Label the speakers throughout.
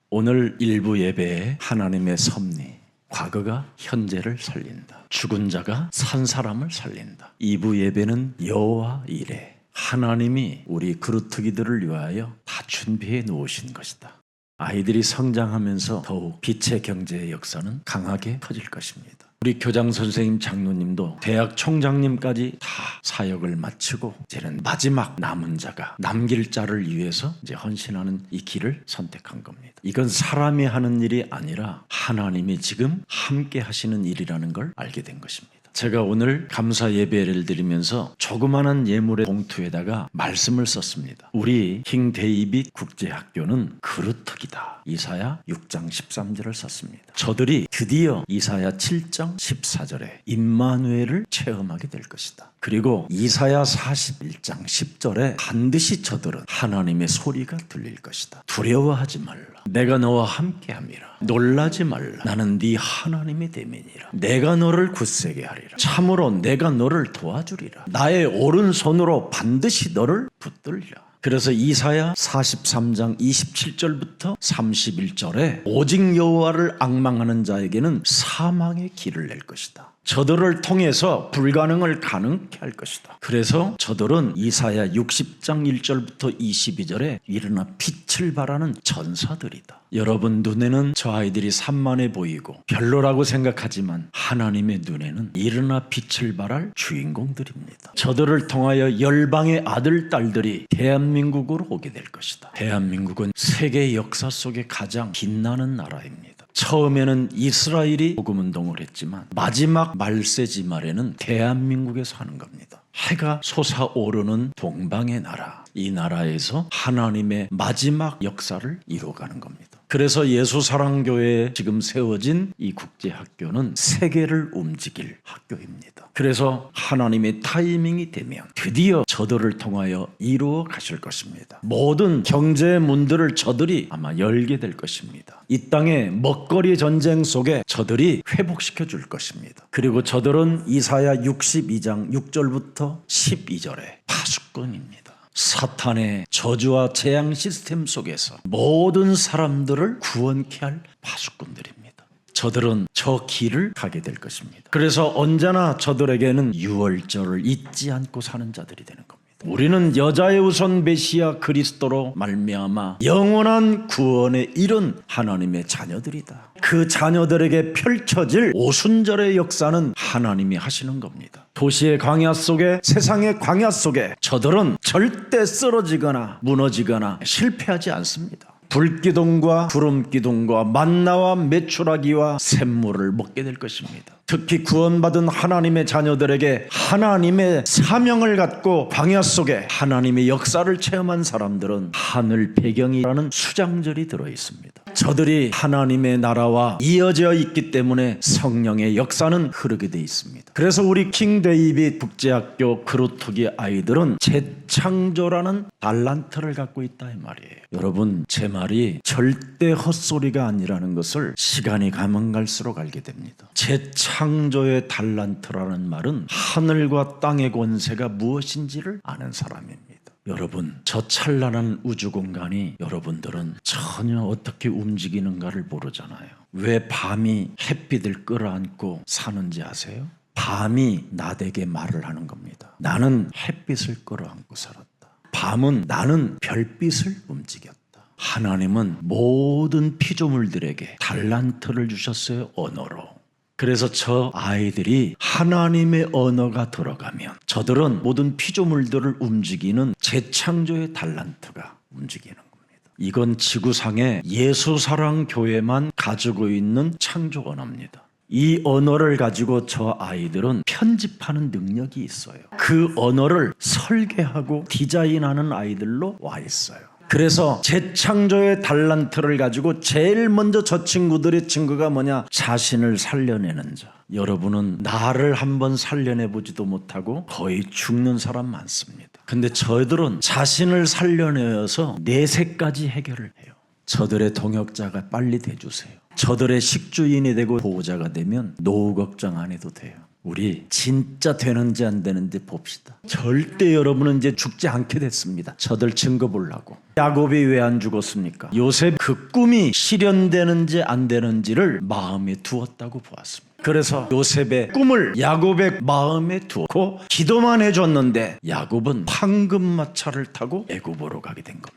Speaker 1: 오늘 일부 예배에 하나님의 섭리, 과거가 현재를 살린다. 죽은 자가 산 사람을 살린다. 2부 예배는 여호와 이레, 하나님이 우리 그루터기들을 위하여 다 준비해 놓으신 것이다. 아이들이 성장하면서 더욱 빛의 경제의 역사는 강하게 커질 것입니다. 우리 교장 선생님, 장로님도 대학 총장님까지 다 사역을 마치고 이제는 마지막 남은 자가 남길 자를 위해서 이제 헌신하는 이 길을 선택한 겁니다. 이건 사람이 하는 일이 아니라 하나님이 지금 함께 하시는 일이라는 걸 알게 된 것입니다. 제가 오늘 감사 예배를 드리면서 조그마한 예물의 봉투에다가 말씀을 썼습니다. 우리 킹 데이빗 국제학교는 그루터기다. 이사야 6장 13절을 썼습니다. 저들이 드디어 이사야 7장 14절에 임마누엘을 체험하게 될 것이다. 그리고 이사야 41장 10절에 반드시 저들은 하나님의 소리가 들릴 것이다. 두려워하지 말라. 내가 너와 함께함이라. 놀라지 말라. 나는 네 하나님의 대면이라. 내가 너를 굳세게 하리라. 참으로 내가 너를 도와주리라. 나의 오른손으로 반드시 너를 붙들리라. 그래서 이사야 43장 27절부터 31절에 오직 여호와를 앙망하는 자에게는 사망의 길을 낼 것이다. 저들을 통해서 불가능을 가능케 할 것이다. 그래서 저들은 이사야 60장 1절부터 22절에 일어나 빛을 발하는 전사들이다. 여러분 눈에는 저 아이들이 산만해 보이고 별로라고 생각하지만 하나님의 눈에는 일어나 빛을 발할 주인공들입니다. 저들을 통하여 열방의 아들, 딸들이 대한민국으로 오게 될 것이다. 대한민국은 세계 역사 속에 가장 빛나는 나라입니다. 처음에는 이스라엘이 복음운동을 했지만 마지막 말세지 말에는 대한민국에서 하는 겁니다. 해가 솟아오르는 동방의 나라, 이 나라에서 하나님의 마지막 역사를 이루어가는 겁니다. 그래서 예수사랑교회에 지금 세워진 이 국제학교는 세계를 움직일 학교입니다. 그래서 하나님의 타이밍이 되면 드디어 저들을 통하여 이루어 가실 것입니다. 모든 경제의 문들을 저들이 아마 열게 될 것입니다. 이 땅의 먹거리 전쟁 속에 저들이 회복시켜 줄 것입니다. 그리고 저들은 이사야 62장 6절부터 12절에 파수꾼입니다. 사탄의 저주와 재앙 시스템 속에서 모든 사람들을 구원케 할 파수꾼들입니다. 저들은 저 길을 가게 될 것입니다. 그래서 언제나 저들에게는 유월절을 잊지 않고 사는 자들이 되는 겁니다. 우리는 여자의 우선 메시아 그리스도로 말미암아 영원한 구원에 이른 하나님의 자녀들이다. 그 자녀들에게 펼쳐질 오순절의 역사는 하나님이 하시는 겁니다. 도시의 광야 속에, 세상의 광야 속에 저들은 절대 쓰러지거나 무너지거나 실패하지 않습니다. 불기둥과 구름기둥과 만나와 메추라기와 샘물을 먹게 될 것입니다. 특히 구원받은 하나님의 자녀들에게 하나님의 사명을 갖고 광야 속에 하나님의 역사를 체험한 사람들은 하늘 배경이라는 수장절이 들어있습니다. 저들이 하나님의 나라와 이어져 있기 때문에 성령의 역사는 흐르게 돼 있습니다. 그래서 우리 킹 데이빗 국제학교 그루터기 아이들은 재창조라는 달란트를 갖고 있다 이 말이에요. 여러분 제 말이 절대 헛소리가 아니라는 것을 시간이 가면 갈수록 알게 됩니다. 재창조의 달란트라는 말은 하늘과 땅의 권세가 무엇인지를 아는 사람입니다. 여러분 저 찬란한 우주 공간이 여러분들은 전혀 어떻게 움직이는가를 모르잖아요. 왜 밤이 햇빛을 끌어안고 사는지 아세요? 밤이 나에게 말을 하는 겁니다. 나는 햇빛을 끌어안고 살았다. 밤은 나는 별빛을 움직였다. 하나님은 모든 피조물들에게 달란트를 주셨어요. 언어로. 그래서 저 아이들이 하나님의 언어가 들어가면 저들은 모든 피조물들을 움직이는 재창조의 달란트가 움직이는 겁니다. 이건 지구상의 예수사랑교회만 가지고 있는 창조 언어입니다. 이 언어를 가지고 저 아이들은 편집하는 능력이 있어요. 그 언어를 설계하고 디자인하는 아이들로 와 있어요. 그래서 재창조의 달란트를 가지고 제일 먼저 저 친구들의 친구가 뭐냐? 자신을 살려내는 자. 여러분은 나를 한번 살려내보지도 못하고 거의 죽는 사람 많습니다. 근데 저들은 자신을 살려내어서 내세까지 해결을 해요. 저들의 동역자가 빨리 돼주세요. 저들의 식주인이 되고 보호자가 되면 노후 걱정 안 해도 돼요. 우리 진짜 되는지 안 되는지 봅시다. 절대 여러분은 이제 죽지 않게 됐습니다. 저들 증거 보려고. 야곱이 왜 안 죽었습니까? 요셉 그 꿈이 실현되는지 안 되는지를 마음에 두었다고 보았습니다. 그래서 요셉의 꿈을 야곱의 마음에 두고 기도만 해줬는데 야곱은 황금마차를 타고 애굽으로 가게 된 겁니다.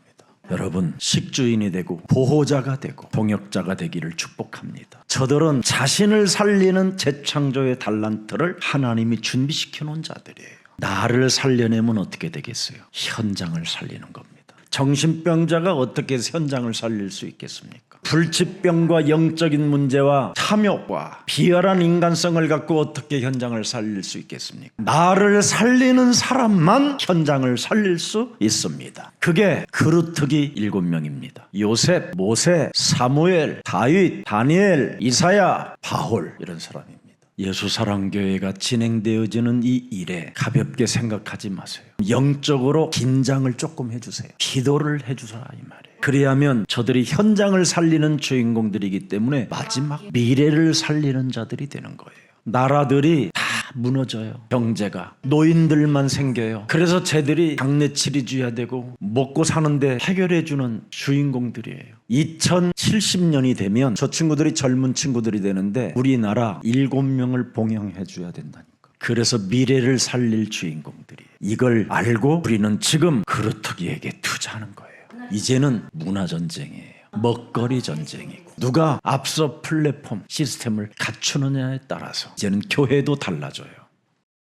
Speaker 1: 여러분, 식주인이 되고 보호자가 되고 동역자가 되기를 축복합니다. 저들은 자신을 살리는 재창조의 달란트를 하나님이 준비시켜 놓은 자들이에요. 나를 살려내면 어떻게 되겠어요? 현장을 살리는 겁니다. 정신병자가 어떻게 현장을 살릴 수 있겠습니까? 불치병과 영적인 문제와 탐욕과 비열한 인간성을 갖고 어떻게 현장을 살릴 수 있겠습니까? 나를 살리는 사람만 현장을 살릴 수 있습니다. 그게 그루터기 7명입니다. 요셉, 모세, 사무엘, 다윗, 다니엘, 이사야, 바울, 이런 사람입니다. 예수사랑교회가 진행되어지는 이 일에 가볍게 생각하지 마세요. 영적으로 긴장을 조금 해주세요. 기도를 해주세요, 이 말이에요. 그래야면 저들이 현장을 살리는 주인공들이기 때문에 마지막 미래를 살리는 자들이 되는 거예요. 나라들이 다 무너져요. 경제가 노인들만 생겨요. 그래서 쟤들이 장례치료해야 되고 먹고 사는데 해결해주는 주인공들이에요. 2070년이 되면 저 친구들이 젊은 친구들이 되는데 우리나라 7명을 봉양해줘야 된다니까. 그래서 미래를 살릴 주인공들이에요. 이걸 알고 우리는 지금 그루터기에게 투자하는 거예요. 이제는 문화전쟁이에요. 먹거리 전쟁이고 누가 앞서 플랫폼 시스템을 갖추느냐에 따라서 이제는 교회도 달라져요.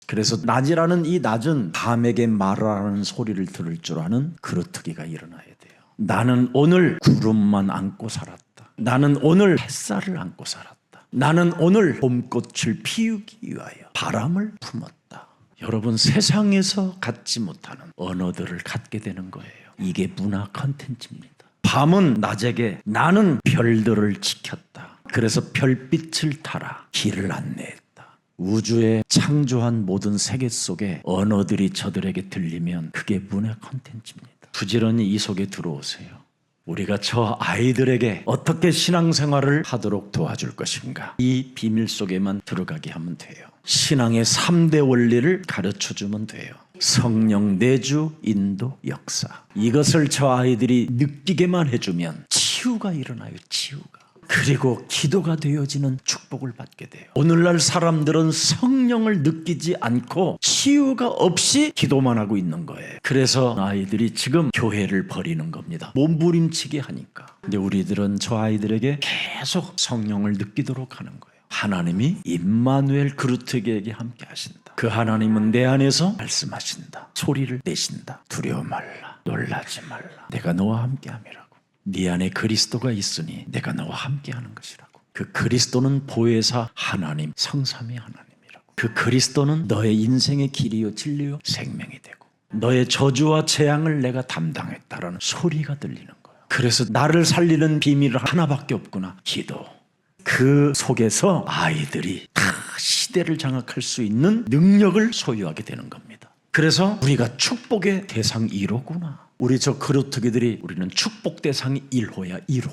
Speaker 1: 그래서 낮이라는 이 낮은 밤에게 말하는 소리를 들을 줄 아는 그루터기가 일어나야 돼요. 나는 오늘 구름만 안고 살았다. 나는 오늘 햇살을 안고 살았다. 나는 오늘 봄꽃을 피우기 위하여 바람을 품었다. 여러분, 세상에서 갖지 못하는 언어들을 갖게 되는 거예요. 이게 문화 컨텐츠입니다. 밤은 낮에게 나는 별들을 지켰다. 그래서 별빛을 타라 길을 안내했다. 우주에 창조한 모든 세계 속에 언어들이 저들에게 들리면 그게 문화 컨텐츠입니다. 부지런히 이 속에 들어오세요. 우리가 저 아이들에게 어떻게 신앙생활을 하도록 도와줄 것인가, 이 비밀 속에만 들어가게 하면 돼요. 신앙의 3대 원리를 가르쳐주면 돼요. 성령, 내주, 인도, 역사. 이것을 저 아이들이 느끼게만 해주면 치유가 일어나요. 치유가. 그리고 기도가 되어지는 축복을 받게 돼요. 오늘날 사람들은 성령을 느끼지 않고 치유가 없이 기도만 하고 있는 거예요. 그래서 아이들이 지금 교회를 버리는 겁니다. 몸부림치게 하니까. 근데 우리들은 저 아이들에게 계속 성령을 느끼도록 하는 거예요. 하나님이 임마누엘 그루터기에게 함께 하신다. 그 하나님은 내 안에서 말씀하신다. 소리를 내신다. 두려워 말라. 놀라지 말라. 내가 너와 함께함이라고. 네 안에 그리스도가 있으니 내가 너와 함께하는 것이라고. 그 그리스도는 보혜사 하나님, 성삼위 하나님이라고. 그 그리스도는 너의 인생의 길이요 진리요 생명이 되고 너의 저주와 재앙을 내가 담당했다라는 소리가 들리는 거예요. 그래서 나를 살리는 비밀은 하나밖에 없구나. 기도. 그 속에서 아이들이 다 시대를 장악할 수 있는 능력을 소유하게 되는 겁니다. 그래서 우리가 축복의 대상 1호구나. 우리 저 그루터기들이 우리는 축복 대상이 1호야. 1호.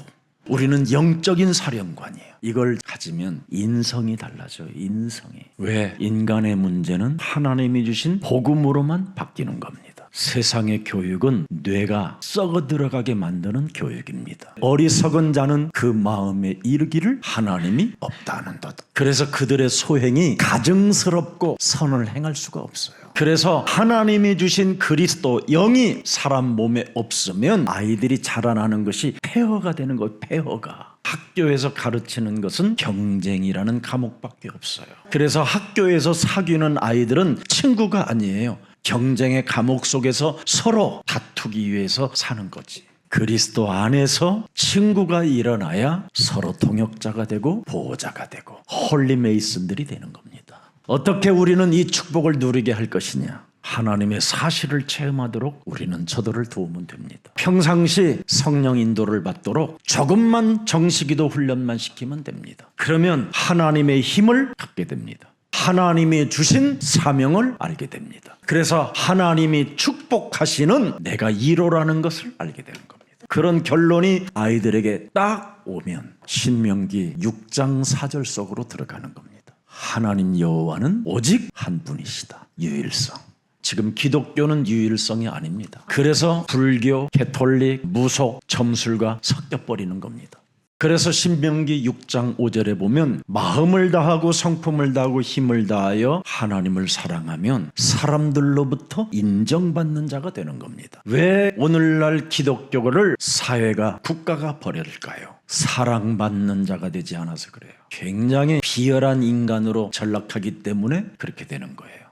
Speaker 1: 우리는 영적인 사령관이에요. 이걸 가지면 인성이 달라져요. 인성이. 왜? 인간의 문제는 하나님이 주신 복음으로만 바뀌는 겁니다. 세상의 교육은 뇌가 썩어 들어가게 만드는 교육입니다. 어리석은 자는 그 마음에 이르기를 하나님이 없다는 것. 그래서 그들의 소행이 가증스럽고 선을 행할 수가 없어요. 그래서 하나님이 주신 그리스도 영이 사람 몸에 없으면 아이들이 자라나는 것이 폐허가 되는 거예요. 폐허가. 학교에서 가르치는 것은 경쟁이라는 과목밖에 없어요. 그래서 학교에서 사귀는 아이들은 친구가 아니에요. 경쟁의 감옥 속에서 서로 다투기 위해서 사는 거지. 그리스도 안에서 친구가 일어나야 서로 동역자가 되고 보호자가 되고 홀리 메이슨들이 되는 겁니다. 어떻게 우리는 이 축복을 누리게 할 것이냐? 하나님의 사실을 체험하도록 우리는 저들을 도우면 됩니다. 평상시 성령 인도를 받도록 조금만 정식기도 훈련만 시키면 됩니다. 그러면 하나님의 힘을 갖게 됩니다. 하나님이 주신 사명을 알게 됩니다. 그래서 하나님이 축복하시는 내가 1호라는 것을 알게 되는 겁니다. 그런 결론이 아이들에게 딱 오면 신명기 6장 4절 속으로 들어가는 겁니다. 하나님 여호와는 오직 한 분이시다. 유일성. 지금 기독교는 유일성이 아닙니다. 그래서 불교, 개톨릭, 무속, 점술과 섞여버리는 겁니다. 그래서 신명기 6장 5절에 보면 마음을 다하고 성품을 다하고 힘을 다하여 하나님을 사랑하면 사람들로부터 인정받는 자가 되는 겁니다. 왜 오늘날 기독교를 사회가 국가가 버릴까요? 사랑받는 자가 되지 않아서 그래요. 굉장히 비열한 인간으로 전락하기 때문에 그렇게 되는 거예요.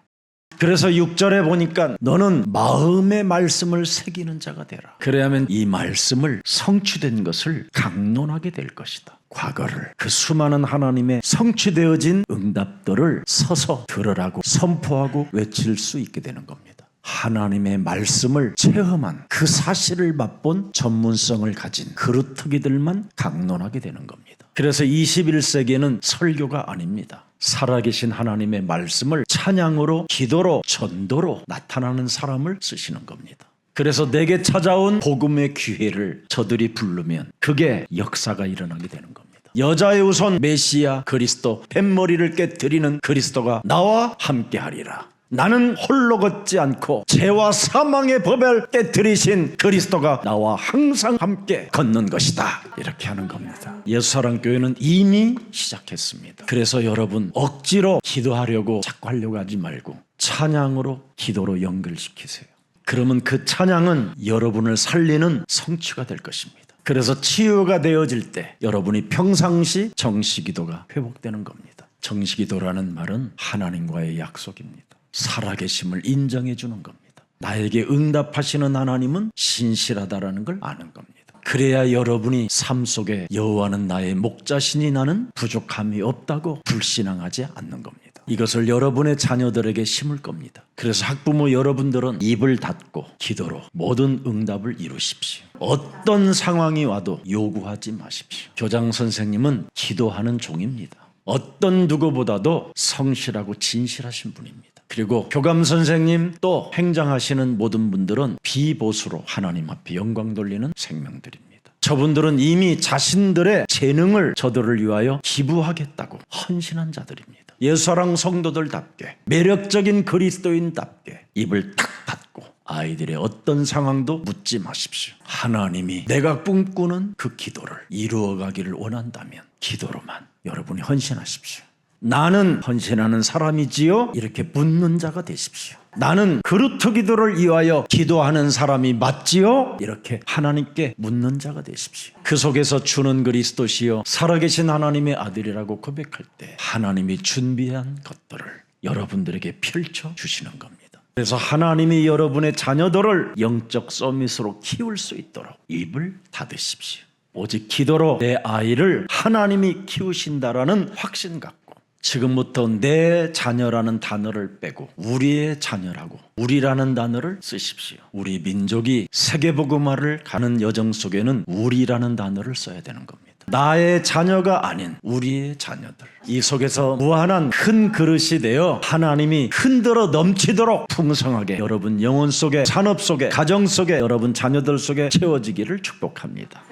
Speaker 1: 그래서 6절에 보니까 너는 마음의 말씀을 새기는 자가 되라. 그래야만 이 말씀을 성취된 것을 강론하게 될 것이다. 과거를, 그 수많은 하나님의 성취되어진 응답들을 서서 들으라고 선포하고 외칠 수 있게 되는 겁니다. 하나님의 말씀을 체험한, 그 사실을 맛본 전문성을 가진 그루터기들만 강론하게 되는 겁니다. 그래서 21세기에는 설교가 아닙니다. 살아계신 하나님의 말씀을 찬양으로, 기도로, 전도로 나타나는 사람을 쓰시는 겁니다. 그래서 내게 찾아온 복음의 기회를 저들이 부르면 그게 역사가 일어나게 되는 겁니다. 여자의 우선 메시아 그리스도, 뱃머리를 깨뜨리는 그리스도가 나와 함께하리라. 나는 홀로 걷지 않고 죄와 사망의 법을 깨뜨리신 그리스도가 나와 항상 함께 걷는 것이다. 이렇게 하는 겁니다. 예수사랑교회는 이미 시작했습니다. 그래서 여러분 억지로 기도하려고 자꾸 하려고 하지 말고 찬양으로, 기도로 연결시키세요. 그러면 그 찬양은 여러분을 살리는 성취가 될 것입니다. 그래서 치유가 되어질 때 여러분이 평상시 정시기도가 회복되는 겁니다. 정시기도라는 말은 하나님과의 약속입니다. 살아계심을 인정해 주는 겁니다. 나에게 응답하시는 하나님은 신실하다라는 걸 아는 겁니다. 그래야 여러분이 삶 속에 여호와는 나의 목자시니 나는 부족함이 없다고 불신앙하지 않는 겁니다. 이것을 여러분의 자녀들에게 심을 겁니다. 그래서 학부모 여러분들은 입을 닫고 기도로 모든 응답을 이루십시오. 어떤 상황이 와도 요구하지 마십시오. 교장 선생님은 기도하는 종입니다. 어떤 누구보다도 성실하고 진실하신 분입니다. 그리고 교감 선생님 또 행장하시는 모든 분들은 비보수로 하나님 앞에 영광 돌리는 생명들입니다. 저분들은 이미 자신들의 재능을 저들을 위하여 기부하겠다고 헌신한 자들입니다. 예수사랑 성도들답게, 매력적인 그리스도인답게 입을 탁 닫고 아이들의 어떤 상황도 묻지 마십시오. 하나님이 내가 꿈꾸는 그 기도를 이루어가기를 원한다면 기도로만 여러분이 헌신하십시오. 나는 헌신하는 사람이지요? 이렇게 묻는 자가 되십시오. 나는 그루터 기도를 위하여 기도하는 사람이 맞지요? 이렇게 하나님께 묻는 자가 되십시오. 그 속에서 주는 그리스도시요 살아계신 하나님의 아들이라고 고백할 때 하나님이 준비한 것들을 여러분들에게 펼쳐 주시는 겁니다. 그래서 하나님이 여러분의 자녀들을 영적 서밋으로 키울 수 있도록 입을 닫으십시오. 오직 기도로 내 아이를 하나님이 키우신다라는 확신 갖고 지금부터 내 자녀라는 단어를 빼고 우리의 자녀라고 우리라는 단어를 쓰십시오. 우리 민족이 세계복음화를 가는 여정 속에는 우리라는 단어를 써야 되는 겁니다. 나의 자녀가 아닌 우리의 자녀들, 이 속에서 무한한 큰 그릇이 되어 하나님이 흔들어 넘치도록 풍성하게 여러분 영혼 속에, 산업 속에, 가정 속에, 여러분 자녀들 속에 채워지기를 축복합니다.